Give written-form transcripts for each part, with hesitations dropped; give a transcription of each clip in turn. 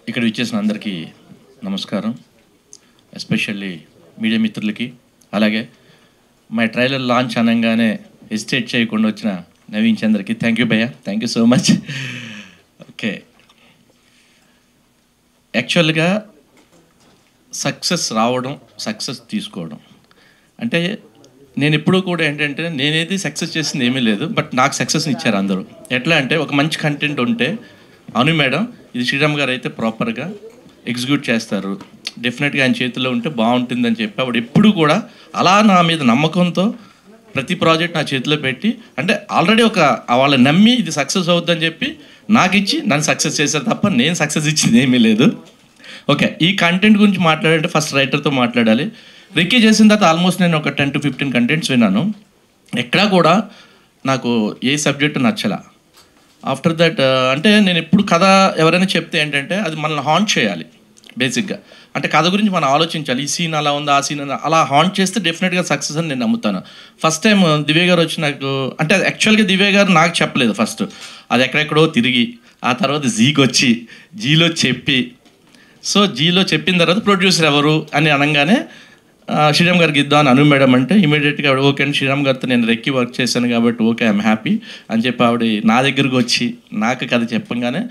ఇక్కడ విచ్చేసిన అందరికీ నమస్కారం. ఎస్పెషల్లీ మీడియా మిత్రులకి, అలాగే మై ట్రైలర్ లాంచ్ అనగానే హెసిటేట్ చేయకుండా వచ్చిన నవీన్ చంద్రకి థ్యాంక్ యూ భయ్య, thank you so much. Okay, యాక్చువల్గా సక్సెస్ రావడం, సక్సెస్ తీసుకోవడం అంటే నేను ఎప్పుడూ కూడా ఏంటంటే నేనేది సక్సెస్ చేసింది ఏమీ లేదు, బట్ నాకు సక్సెస్ని ఇచ్చారు అందరూ. ఎట్లా అంటే ఒక మంచి కంటెంట్ ఉంటే అవును మేడం ఇది శ్రీరామ్ గారు అయితే ప్రాపర్గా ఎగ్జిక్యూట్ చేస్తారు, డెఫినెట్గా ఆయన చేతిలో ఉంటే బాగుంటుందని చెప్పి ఆవిడ ఎప్పుడు కూడా అలా నా మీద నమ్మకంతో ప్రతి ప్రాజెక్ట్ నా చేతిలో పెట్టి, అంటే ఆల్రెడీ ఒక వాళ్ళని నమ్మి ఇది సక్సెస్ అవుతుందని చెప్పి నాకు ఇచ్చి నన్ను సక్సెస్ చేశారు తప్ప నేను సక్సెస్ ఇచ్చింది ఏమీ లేదు. ఓకే, ఈ కంటెంట్ గురించి మాట్లాడాలంటే ఫస్ట్ రైటర్తో మాట్లాడాలి. రిక్కీ చేసిన తర్వాత ఆల్మోస్ట్ నేను ఒక 10 to 15 కంటెంట్స్ విన్నాను. ఎక్కడా కూడా నాకు ఏ సబ్జెక్టు నచ్చలా. ఆఫ్టర్ దట్ అంటే నేను ఎప్పుడు కథ ఎవరైనా చెప్తే ఏంటంటే అది మనల్ని హాంట్ చేయాలి బేసిక్గా. అంటే కథ గురించి మనం ఆలోచించాలి, ఈ సీన్ అలా ఉంది, ఆ సీన్ అలా హాంట్ చేస్తే డెఫినెట్గా సక్సెస్ అని నేను నమ్ముతాను. ఫస్ట్ టైం దివ్య గారు వచ్చి నాకు, అంటే యాక్చువల్గా దివ్య గారు నాకు చెప్పలేదు ఫస్ట్, అది ఎక్కడెక్కడో తిరిగి ఆ తర్వాత జీకి వచ్చి జీలో చెప్పి, సో జీలో చెప్పిన తర్వాత ప్రొడ్యూసర్ ఎవరు అని అనగానే శ్రీరామ్ గారికి ఇద్దాం అని అను మేడం అంటే ఇమీడియట్గా ఆవిడ ఓకే అని శ్రీరామ్ గారితో నేను రెక్కి వర్క్ చేశాను కాబట్టి ఓకే ఐఎమ్ హ్యాపీ అని చెప్పి ఆవిడ నా దగ్గరకు వచ్చి నాకు కథ చెప్పంగానే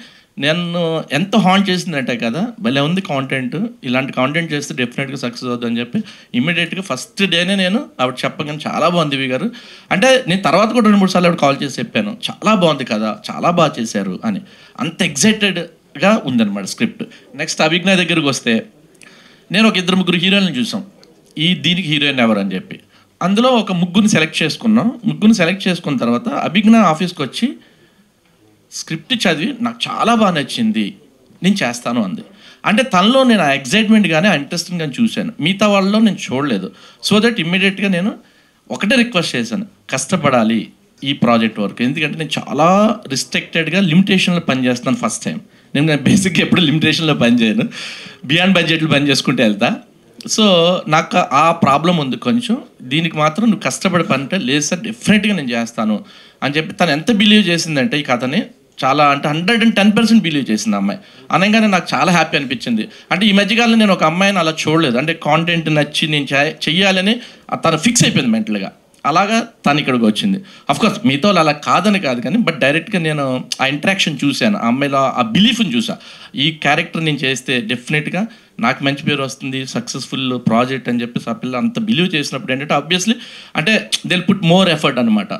నేను ఎంత హాంట్ చేసిందంటే కదా భలే ఉంది కాంటెంట్, ఇలాంటి కాంటెంట్ చేస్తే డెఫినెట్గా సక్సెస్ అవుతుందని చెప్పి ఇమీడియట్గా ఫస్ట్ డేనే నేను ఆవిడ చెప్పగానే చాలా బాగుంది దివి గారు అంటే, నేను తర్వాత కూడా 2-3 సార్లు ఆవిడ కాల్ చేసి చెప్పాను చాలా బాగుంది కదా, చాలా బాగా చేశారు అని. అంత ఎగ్జైటెడ్గా ఉందన్నమాట స్క్రిప్ట్. నెక్స్ట్ అభిజ్ఞ దగ్గరికి వస్తే నేను ఒక 2-3 హీరోయిన్లు చూసాం, దీనికి హీరోయిన్ ఎవరు అని చెప్పి. అందులో ఒక ముగ్గురిని సెలెక్ట్ చేసుకున్నాం. ముగ్గురిని సెలెక్ట్ చేసుకున్న తర్వాత అభిజ్ఞ ఆఫీస్కి వచ్చి స్క్రిప్ట్ చదివి నాకు చాలా బాగా నచ్చింది, నేను చేస్తాను అంది. అంటే తనలో నేను ఆ ఎగ్జైట్మెంట్ కానీ ఆ ఇంట్రెస్టింగ్ కానీ చూశాను, మిగతా వాళ్ళలో నేను చూడలేదు. సో దట్ ఇమ్మీడియట్గా నేను ఒకటే రిక్వెస్ట్ చేశాను, కష్టపడాలి ఈ ప్రాజెక్ట్ వర్క్, ఎందుకంటే నేను చాలా రిస్ట్రిక్టెడ్గా లిమిటేషన్లో పనిచేస్తాను ఫస్ట్ టైం. నేను బేసిక్గా ఎప్పుడు లిమిటేషన్లో పని చేయను, బియాండ్ బడ్జెట్లో పని చేసుకుంటే వెళ్తా. సో నాకు ఆ ప్రాబ్లం ఉంది కొంచెం, దీనికి మాత్రం నువ్వు కష్టపడి పని అంటే లేదు సార్ డెఫినెట్గా నేను చేస్తాను అని చెప్పి తను ఎంత బిలీవ్ చేసిందంటే ఈ కథని, చాలా అంటే 110% బిలీవ్ చేసింది అమ్మాయి. అనగానే నాకు చాలా హ్యాపీ అనిపించింది. అంటే ఈ మధ్యకాలంలో నేను ఒక అమ్మాయిని అలా చూడలేదు, అంటే కాంటెంట్ నచ్చి నేను చెయ్యాలని తను ఫిక్స్ అయిపోయింది మెంటల్గా, అలాగా తను ఇక్కడికి వచ్చింది. అఫ్కోర్స్ మిగతా వాళ్ళు అలా కాదని కాదు కానీ, బట్ డైరెక్ట్గా నేను ఆ ఇంట్రాక్షన్ చూశాను, ఆ అమ్మాయిలో ఆ బిలీఫ్ని చూసా, ఈ క్యారెక్టర్ నేను చేస్తే డెఫినెట్గా నాకు మంచి పేరు వస్తుంది, సక్సెస్ఫుల్ ప్రాజెక్ట్ అని చెప్పేసి ఆ పిల్ల అంత బిలీవ్ చేసినప్పుడు ఏంటంటే ఆబ్వియస్లీ అంటే they will put more effort అనమాట.